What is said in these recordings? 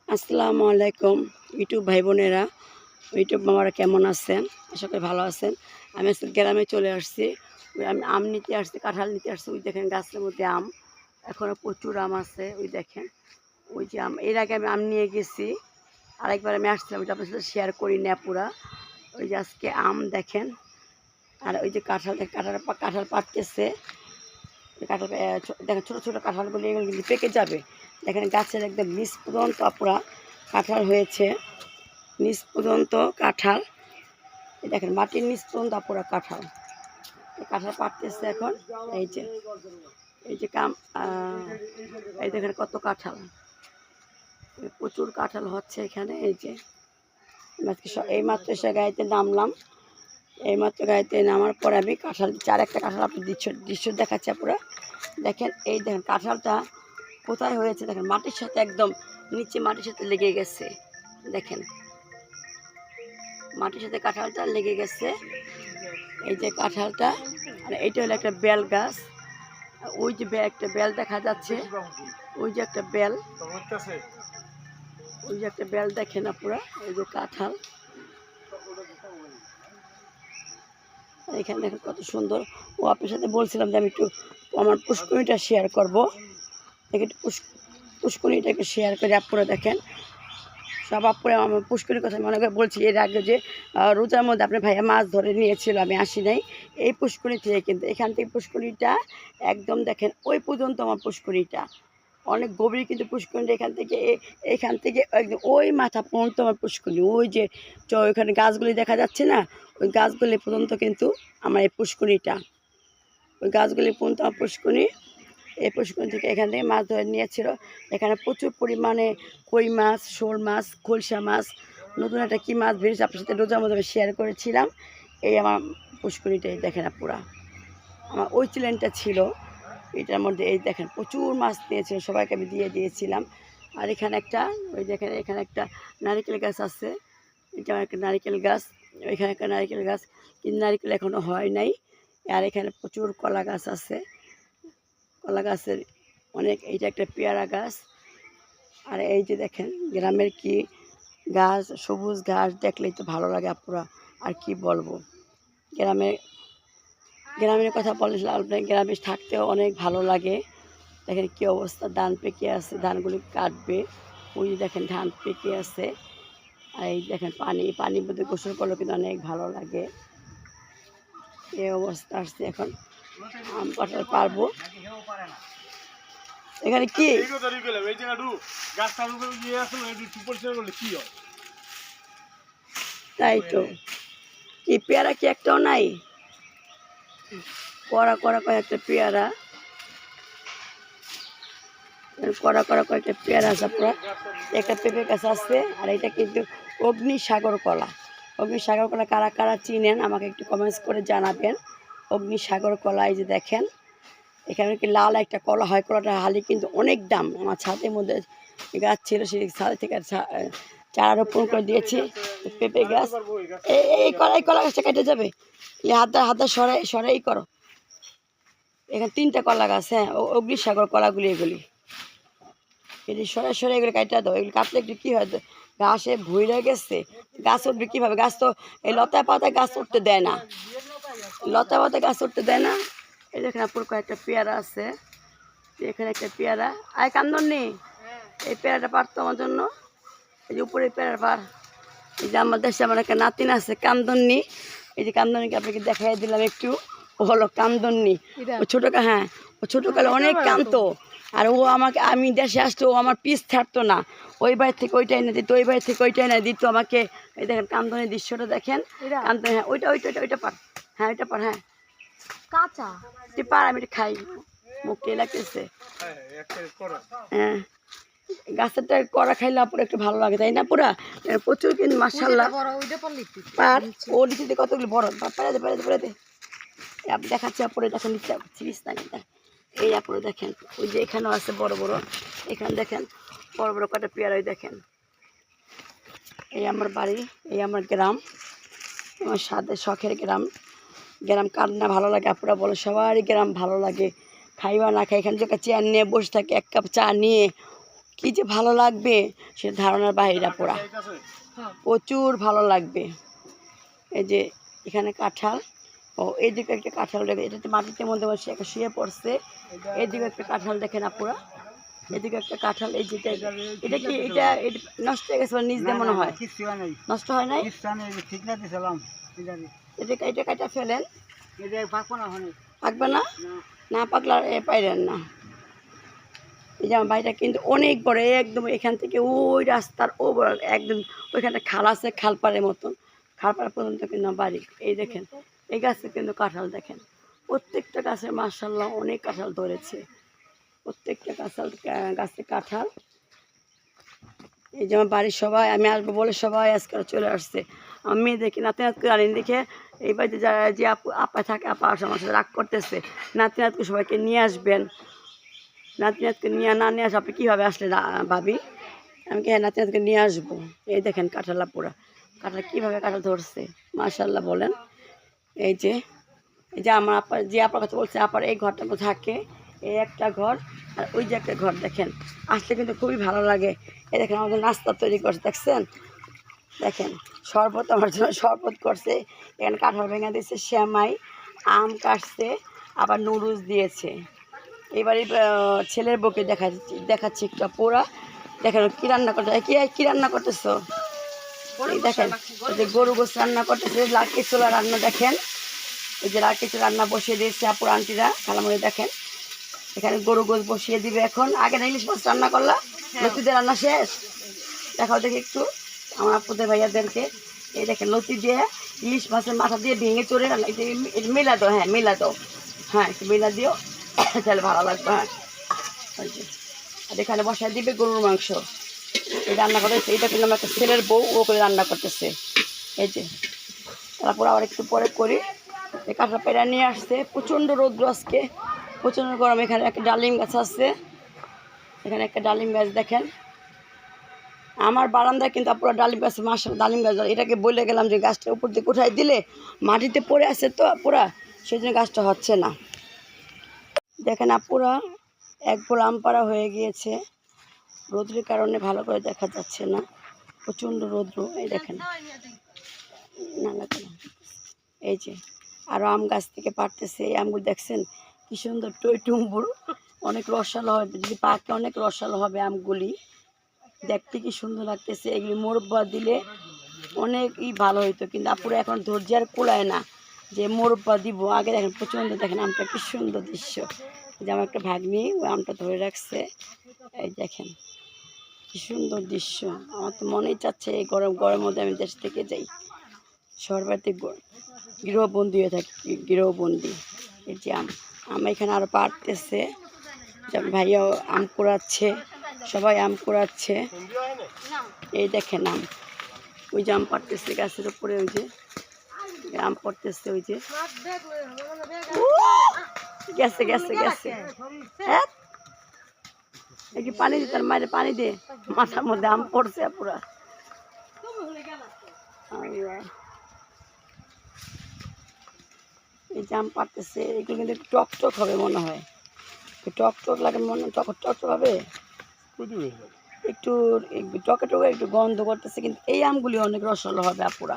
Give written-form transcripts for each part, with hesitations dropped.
আসসালামু আলাইকুম ইউটিউব ভাই বোনেরা, ইউটিউব মামারা কেমন আছেন? আশা করি ভালো আছেন। আমি আজকে গ্রামে চলে আসছি। আমি আম নিতে আসছি, কাঁঠাল নিতে আসছি। ওই দেখেন গাছের মধ্যে আম, এখনও প্রচুর আম আছে। ওই দেখেন, ওই যে আম, এর আগে আমি আম নিয়ে গেছি। আরেকবার আমি আসছিলাম, ওইটা আপনার সাথে শেয়ার করি না পুরা। ওই যে আজকে আম দেখেন, আর ওই যে কাঁঠাল, কাঁঠাল পাকতেছে। কাঁঠাল দেখেন, ছোটো ছোটো কাঁঠালগুলি, এগুলো কিন্তু পেকে যাবে। দেখেন গাছের একদম নিচ পর্যন্ত পুরা কাঁঠাল হয়েছে, নিচ পর্যন্ত কাঁঠাল। দেখেন মাটির নিচ পর্যন্ত পুরা কাঁঠাল। কাঁঠাল পাকতেছে এখন। এই যে এই যে এই দেখেন কত কাঁঠাল, প্রচুর কাঁঠাল হচ্ছে এখানে। এই যে এই মাত্র এসে গাড়িতে নামলাম। এই মাত্র গাড়িতে নামার পরে আমি কাঁঠাল চার একটা কাঁঠাল আপনি দৃশ্য দেখাচ্ছে পুরা। দেখেন, এই দেখেন কাঁঠালটা কোথায় হয়েছে, দেখেন মাটির সাথে একদম নিচে মাটির সাথে লেগে গেছে। দেখেন মাটির সাথে কাঁঠালটা লেগে গেছে। এই যে কাঁঠালটা, আর এইটা হলো একটা বেল গাছ। ওই যে একটা বেল দেখা যাচ্ছে, ওই যে একটা বেল, ওই যে একটা বেল দেখে না পুরা। ওই যে কাঁঠাল, এখানে দেখেন কত সুন্দর। ও আপনার সাথে বলছিলাম যে আমি একটু আমার পুষ্করিটা শেয়ার করবো। একটু পুষ্করিটা একটু শেয়ার করে আপনারা দেখেন। সব আপুরে আমার পুষ্করির কথা মনে করে বলছি। এর আগে যে রোজার মধ্যে আপনার ভাইয়া মাছ ধরে নিয়েছিল, আমি আসি নাই এই পুষ্করি থেকে। কিন্তু এখান থেকে পুষ্করিটা একদম দেখেন ওই পর্যন্ত আমার পুষ্করিটা অনেক গভীর। কিন্তু পুষ্করিটা এখান থেকে একদম ওই মাথা পর্যন্ত আমার পুষ্করি। ওই যে ওইখানে গাছগুলি দেখা যাচ্ছে না, ওই গাছগুলি পর্যন্ত কিন্তু আমার এই পুষ্করিটা, ওই গাছগুলি পর্যন্ত আমার পুষ্করি। এই পুষ্করণী থেকে এখান থেকে মাছ ধরে নিয়েছিল। এখানে প্রচুর পরিমাণে কই মাছ, শোল মাছ, খলসা মাছ, নতুন একটা কী মাছ বেরিয়েছে, আপনার সাথে রোজার মধ্যে আমি শেয়ার করেছিলাম। এই আমার পুষ্করিটাই দেখেন না পুরা। আমার ওই চ্যানেলটা ছিল, এটার মধ্যে এই দেখেন প্রচুর মাছ নিয়েছিল, সবাইকে আমি দিয়ে দিয়েছিলাম। আর এখানে একটা, ওই দেখেন এখানে একটা নারিকেল গাছ আছে। এটা একটা নারিকেল গাছ, ওইখানে একটা নারিকেল গাছ, কিন্তু নারিকেল এখনও হয় নাই। আর এখানে প্রচুর কলা গাছ আছে, কলা গাছের অনেক। এইটা একটা পেয়ারা গাছ। আর এই যে দেখেন গ্রামের কি গাছ, সবুজ ঘাস দেখলেই তো ভালো লাগে আপুরা। আর কি বলবো, গ্রামের গ্রামের কথা বলে আপনার গ্রামে থাকতেও অনেক ভালো লাগে। দেখেন কী অবস্থা, ধান পেকে আছে, ধানগুলি কাটবে। ওই যে দেখেন ধান পেকে আছে। আর এই দেখেন পানির মধ্যে গোসল করলে কিন্তু অনেক ভালো লাগে। এই অবস্থা আসছে এখন, আম কাঁঠাল পারবো। এখানে কি তাই তো, কি পেয়ারা কি একটাও নাই? কড়া কড়া কয়েকটা পেয়ারা, কয়েকটা পেয়ারা আছে পুরা। একটা পেঁপে গাছ আছে। আর এটা কিন্তু অগ্নিসাগর কলা। অগ্নিসাগর কলা কারা কারা চিনেন আমাকে একটু কমেন্টস করে জানাবেন। অগ্নিসাগর কলা, এই যে দেখেন এখানে কি লাল একটা কলা হয়, কলাটা হালি কিন্তু অনেক দাম। আমার ছাদের মধ্যে গাছ ছিল, সেই ছাদ থেকে চারা রোপণ করে দিয়েছি পেঁপে গাছ। এই কলা গাছটা কেটে যাবে, হাতটা সরাই করো। এখানে 3টা কলা গাছ, হ্যাঁ অগ্নিসাগর কলাগুলি, এগুলি এটি সরাসরি এগুলো কাটা দাও। এগুলো কাটলে একটু কী হয়, গাছে ভুইরা গেছে, গাছ উঠবে কীভাবে? গাছ তো এই লতা পাতা গাছ উঠতে দেয় না, লতা পাতা গাছ উঠতে দেয় না। এই দেখেন আপনার কয়েকটা পেয়ারা আছে। এখানে একটা পেয়ারা, আয় কান্দন নেই, এই পেয়ারাটা পারতো আমার জন্য। এই যে উপরে পেয়ারা পার। এই যে আমার দেশে আমার একটা নাতিন আছে কান্দন্নি, এই যে কান্দনিকে আপনাকে দেখাই দিলাম একটু। ও হলো কান্দন্নি, ও ছোটো, হ্যাঁ ও ছোটোকালে অনেক কাঁদতো। আর ও আমাকে, আমি দেশে আসতো, ও আমার পিস ছাড়তো না। ওই বাড়ি থেকে ওইটাই এনে দিত, ওই বাড়ি থেকে ওইটাই এনে দিত আমাকে। এই দেখেন কান্দনের দৃশ্যটা দেখেন। কান্দন, হ্যাঁ ওইটা পার, হ্যাঁ ওইটা পার, হ্যাঁ কাঁচা তুই পার, আমি খাই, মুখে লাগতেছে। হ্যাঁ গাছেরটা কড়া খাইলে পুরো একটু ভালো লাগে, তাই না? পুরা প্রচুর কিন্তু মাশাআল্লাহ পার। ও নিচে কতগুলো বড় পেরে দে আপনি দেখাচ্ছি। আপরে দেখেন নিচে চিরিস না, এই আপরে দেখেন, ওই যে এখানেও আছে বড় বড়। এখানে দেখেন বড় বড় কটা পেয়ারা, ওই দেখেন। এই আমার বাড়ি, এই আমার গ্রাম, আমার সাথে শখের গ্রাম। গ্রাম কার না ভালো লাগে আপুরা বলে, সবারই গ্রাম ভালো লাগে। খাইবা না খাই, এখানে যে চেয়ার নিয়ে বসে থাকে, 1 কাপ চা নিয়ে কি যে ভালো লাগবে সে ধারণার বাইরে পুরা, প্রচুর ভালো লাগবে। এই যে এখানে কাঁঠাল, ও এইদিকে একটা কাঁঠাল দেখে, এটা তো মাটিতে মধ্যে বসে একটা শুয়ে পড়ছে। এইদিকে একটা কাঁঠাল দেখেন আপুরা, এদিকে একটা কাঁঠাল। এই যেটা এটা কি এটা নষ্ট হয়ে গেছে নিজ দিয়ে মনে হয়, নষ্ট হয় নাই, এটা এটা কাটা ফেলেন, পাকবে না, না পাকলে আর পাইলেন না। এই যে আমার বাড়িটা কিন্তু অনেক বড়, একদম এখান থেকে ওই রাস্তার ও একদম ওইখানে খাল আছে, খালপাড়ের মতন, খালপাড় পর্যন্ত কিন্তু বাড়ি। এই দেখেন এই গাছে কিন্তু কাঁঠাল দেখেন, প্রত্যেকটা গাছে মাশাআল্লাহ অনেক কাঁঠাল ধরেছে, প্রত্যেকটা গাছে কাঁঠাল। এই যে আমার বাড়ির সবাই আমি আসবো বলে সবাই আজকাল চলে আসছে। আমি মেয়ে দেখি নাতি নাতকে আনি দেখে এই বাড়িতে যারা যে আপা থাকে, আপা আমার সাথে রাগ করতেছে, নাতি নাতকে সবাইকে নিয়ে আসবেন। নাতি নাতকে না নিয়ে আসো, আপনি কীভাবে আসলে ভাবি? আমি কি হ্যাঁ নাতি নাতকে নিয়ে আসবো। এই দেখেন কাঁঠালা পুরা, কাঁঠাল কীভাবে কাঁঠাল ধরছে মাশাআল্লাহ বলেন। এই যে আমার আপা, যে আপার কথা বলছে, আপার এই ঘরটার মধ্যে থাকে, এই একটা ঘর আর ওই যে একটা ঘর দেখেন, আসলে কিন্তু খুবই ভালো লাগে। এই দেখেন আমাদের নাস্তা তৈরি করছে দেখছেন, দেখেন শরবত আমার জন্য শরবত করছে, এখানে কাঁঠাল ভেঙে দিয়েছে, শ্যামাই, আম কাটছে, আবার নুডলস দিয়েছে। এবারে ছেলের বউকে দেখাচ্ছি একটা পোড়া, দেখেন কী রান্না করতে, কী রান্না করতেছো? এই দেখেন এই যে গরু গোস রান্না করতেছে, লাকি চোলা রান্না দেখেন, এই যে লাকি চোলা রান্না বসিয়ে দিয়েছে আপুর আন্টিরা খালামুড়ি। দেখেন এখানে গরু গোস বসিয়ে দিবে এখন, আগে না ইলিশ মাছ রান্না করলা, লতিদের রান্না শেষ, দেখাও দেখি একটু আমার আপুদের ভাইয়াদেরকে। এই দেখেন লতি দিয়ে ইলিশ মাছের মাথা দিয়ে ভেঙে চড়ে মেলা দাও, হ্যাঁ মেলা দাও, হ্যাঁ একটু মেলা দিও তাহলে ভালো লাগবে। হ্যাঁ আর এখানে বসায় দিবে গরুর মাংস, এই রান্না করতেছে, এটা কিন্তু আমার একটা ছেলের বউ ও করে রান্না করতেছে। এই যে তারপর আবার একটু পরে করি। এই কাঁঠাল পেড়া নিয়ে আসছে, প্রচণ্ড রৌদ্র আজকে, প্রচণ্ড গরম। এখানে একটা ডালিম গাছ আছে, এখানে একটা ডালিম গাছ দেখেন আমার বারান্দায় কিন্তু পুরো ডালিম গাছ, মাশাআল্লাহ ডালিম গাছ। এটাকে বলে গেলাম যে গাছটা উপর দিয়ে কোথায় দিলে মাটিতে পড়ে আছে তো পুরা, সেই জন্য গাছটা হচ্ছে না। দেখেন আপুরা এক বোল আম পাড়া হয়ে গিয়েছে, রৌদ্রের কারণে ভালো করে দেখা যাচ্ছে না, প্রচণ্ড রৌদ্র। এই দেখেন না লাগে, এই যে আরও আম গাছ থেকে পাড়তেছে, এই আমগুলো দেখছেন কি সুন্দর টইটুম্বুর, অনেক রসালো হবে, যদি পাকে অনেক রসালো হবে আমগুলি, দেখতে কি সুন্দর লাগতেছে। এগুলি মোরব্বা দিলে অনেকই ভালো হইতো, কিন্তু আপুরা এখন ধৈর্য আর কুলায় না যে মোরব্বা দিব। আগে দেখেন প্রচণ্ড, দেখেন আমটা কি সুন্দর দৃশ্য, যে আমার একটা ভাগ্নি ওই আমটা ধরে রাখছে, এই দেখেন কি সুন্দর দৃশ্য। আমার তো মনেই চাচ্ছে এই গরমের মধ্যে আমি দেশ থেকে যাই, শহরবাড়িতে গৃহবন্দী হয়ে থাকি, গৃহবন্দী। এই যে আম এখানে আরও পাড়তেছে, ভাইয়াও আম কুড়াচ্ছে, সবাই আম কুড়াচ্ছে। এই দেখেন আম, ওই যে আম পাড়তেছে গাছের উপরে, ওই যে আম পড়তেছে, ওই যে গেছে গেছে গেছে। হ্যাঁ এই যে পানি দিয়ে, তার মায়ের পানি দিয়ে মাথার মধ্যে আম পড়ছে পুরা। এই যে আম পাড়তেছে, এগুলো কিন্তু একটু টক টক হবে মনে হয়, টক টক লাগে মনে, টক টক হবে একটু, টকে টকে একটু গন্ধ করতেছে, কিন্তু এই আমগুলি অনেক রসালো হবে আপুরা।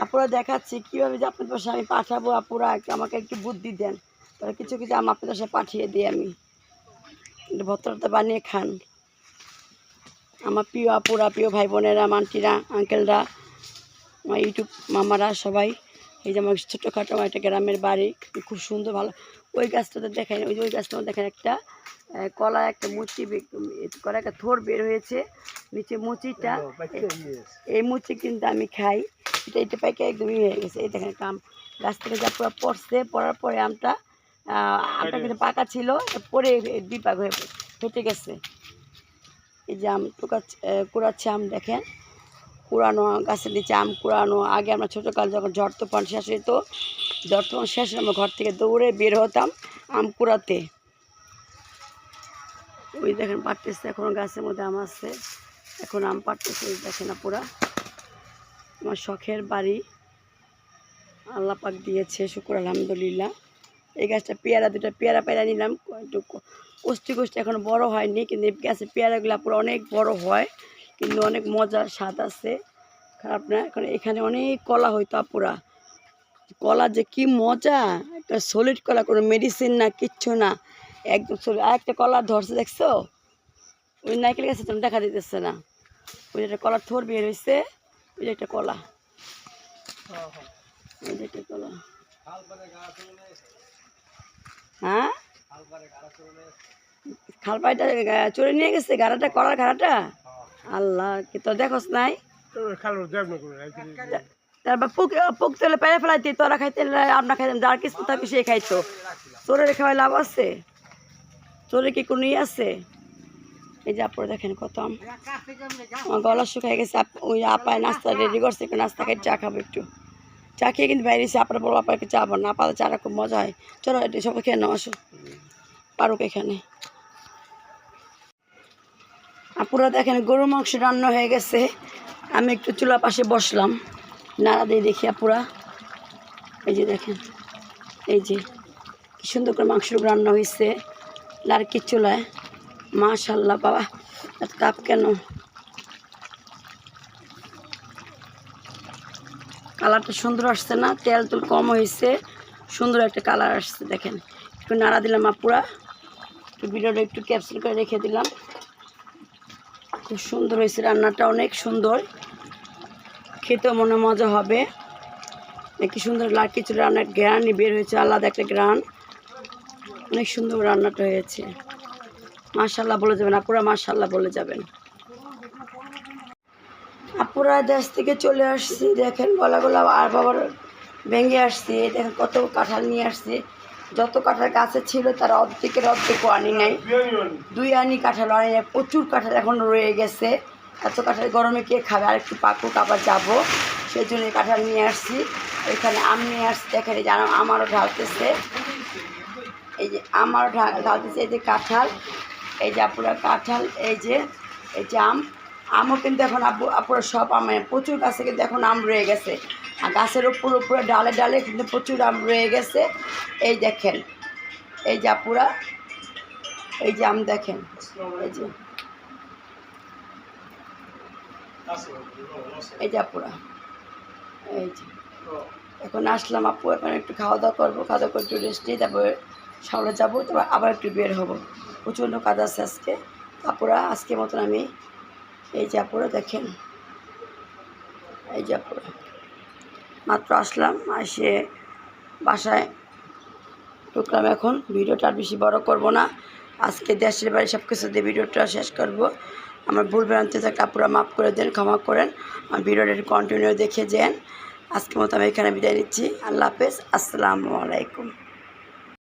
আপুরা দেখাচ্ছি কীভাবে যে আপনাদের পাশে আমি পাঠাবো, আপুরা আমাকে একটু বুদ্ধি দেন, তাহলে কিছু কিছু আম আপনাদের পাশে পাঠিয়ে দিই, আমি ভর্তা বানিয়ে খান। আমার প্রিয় আপুরা, প্রিয় ভাই বোনেরা, আন্টিরা, আঙ্কেলরা, আমার ইউটিউব মামারা সবাই। এই যে আমার ছোটোখাটো আমার একটা গ্রামের বাড়ি, খুব সুন্দর ভালো। ওই গাছটাতে দেখেন, ওই গাছটা দেখেন একটা কলা, একটা মুচি কলা, একটা থোর বের হয়েছে নিচে, মুচিটা, এই মুচি কিন্তু আমি খাই, এটা পাইকে একদমই হয়ে গেছে। এই দেখেন একটা আম গাছ থেকে যা পুরো পড়ছে, পড়ার পরে আমটা কিন্তু পাকা ছিল, পরে বিপাক হয়ে ফেটে গেছে। এই যে আম কুড়াচ্ছে আম দেখেন, কুড়ানো গাছের নিচে আম কুড়ানো। আগে আমরা ছোটোকাল যখন ঝড় তুফান শেষ হইতো, ঝড় তুফান শেষ হলে আমরা ঘর থেকে দৌড়ে বের হতাম আম কুড়াতে। ওই দেখেন পাড়তেছে, এখনও গাছের মধ্যে আম আছে, এখন আম পাড়তেছে। ওই দেখেন আপুরা আমার শখের বাড়ি, আল্লাহ পাক দিয়েছে, শুকর আলহামদুলিল্লাহ। এই গাছটা পেয়ারা, দুটো পেয়ারা পেয়ারা নিলাম, একটু কষ্টি কষ্টি এখনো বড় হয়নি, কিন্তু এই গাছের পেয়ারাগুলো পুরো অনেক বড় হয়, কিন্তু অনেক মজার স্বাদ আছে, খারাপ না। এখন এখানে অনেক কলা হইতো আপুরা, কলা যে কি মজা, একটা সলিড কলা, কোনো মেডিসিন না, কিচ্ছু না, একদম সলিড। আর একটা কলা ধরছে দেখছো, ওই নারকেল গাছে তুমি দেখা দিতেছে না, ওই যে একটা কলার থোর বের হয়েছে, ওই যে একটা কলা, ওই যে একটা কলা। হ্যাঁ, খাল পাড়িটা চড়ে নিয়ে গেছে গাড়াটা, কলার গাড়াটা। আল্লাহ, কি তোর দেখোস নাই? তারপর পুক তেলে পেরে ফেলাইতি, তোরা খাইতে আমরা খাইতাম, যার কিছু থাকবে সে খাইতো। চোরের খাওয়াই লাভ আছে? চোরের কি কোনো ইয়ে আছে? এই যে আপনারা দেখেন কত আম, আমার গলা শুকাই গেছে। ওই আপায় নাস্তা রেডি করছে, একটু নাস্তা খাই, চা খাবো একটু। চা খেয়ে কিন্তু বাইরে এসে আপনার বলো আপনাকে চা বানা, আপাতত চাটা খুব মজা হয়। চলো একটু সবাই খেয়ে নাও, আসো পারুক এখানে। আপুরা দেখেন গরু মাংস রান্না হয়ে গেছে, আমি একটু চুলা পাশে বসলাম, নাড়া দিয়ে দেখি আপুরা। এই যে দেখেন, এই যে কি সুন্দর করে মাংস রান্না হয়েছে লাড়কির চুলায়, মাশাল্লাহ। বাবা এত তাপ কেন? কালারটা সুন্দর আসছে না? তেল তুল কম হয়েছে, সুন্দর একটা কালার আসছে। দেখেন একটু নাড়া দিলাম আপুরা, একটু ভিডিওটা একটু ক্যাপচার করে রেখে দিলাম। খুব সুন্দর হয়েছে রান্নাটা, অনেক সুন্দর, খেতেও মনে মজা হবে। কি সুন্দর লাড়কি চুলা রান্নার গ্রানই বের হয়েছে, আলাদা একটা গ্রান, অনেক সুন্দর রান্নাটা হয়েছে। মাশাল্লাহ বলে যাবেন আপুরা, মাশাল্লাহ বলে যাবেন। আপুরা দেশ থেকে চলে আসছি, দেখেন গলাগুলা আর বাবার ভেঙে আসছি। দেখেন কত কাঁঠাল নিয়ে আসছি, যত কাঁঠাল গাছে ছিল তার অর্ধেকের অর্ধেকও আনি নাই, 2 আনি কাঁঠাল আনি নাই, প্রচুর কাঁঠাল এখন রয়ে গেছে। এত কাঁঠাল গরমে কে খাবে, আর একটু পাকুক আবার যাবো, সেই জন্য কাঁঠাল নিয়ে আসছি। এখানে আম নিয়ে আসছি, দেখেন এই যে আমারও ঢালতেছে, এই যে আমারও ঢালতেছে, এই যে কাঁঠাল, এই যে আপুরা কাঁঠাল, এই যে আমও কিন্তু এখন আপুরা সব আমে প্রচুর গাছে কিন্তু এখন আম রয়ে গেছে, আর গাছের উপরে ডালে ডালে কিন্তু প্রচুর আম রয়ে গেছে। এই দেখেন, এই যে আপুরা, এই যে আম দেখেন, এই যে আপুরা, এই যে এখন আসলাম আপু, এখন একটু খাওয়া দাওয়া করবো, খাওয়া দাওয়া করে একটু রেস্ট নিই, তারপরে সকালে যাবো, তারপর আবার একটু বের হবো, প্রচণ্ড কাজ আছে আজকে। আপুরা আজকের মতন আমি, এই যে আপুরা দেখেন, এই যে আপুরা মাত্র আসলাম, এসে বাসায় ঢুকলাম। এখন ভিডিওটা আর বেশি বড় করব না, আজকে দেশের বাড়ি সব কিছু দিয়ে ভিডিওটা শেষ করব। আমার ভুল ভ্রান্তি থাকলে আপুরা মাফ করে দেন, ক্ষমা করেন, আমার ভিডিওটা কন্টিনিউ দেখে যান। আজকের মতো আমি এখানে বিদায় নিচ্ছি, আল্লাহ হাফেজ, আসসালামু আলাইকুম।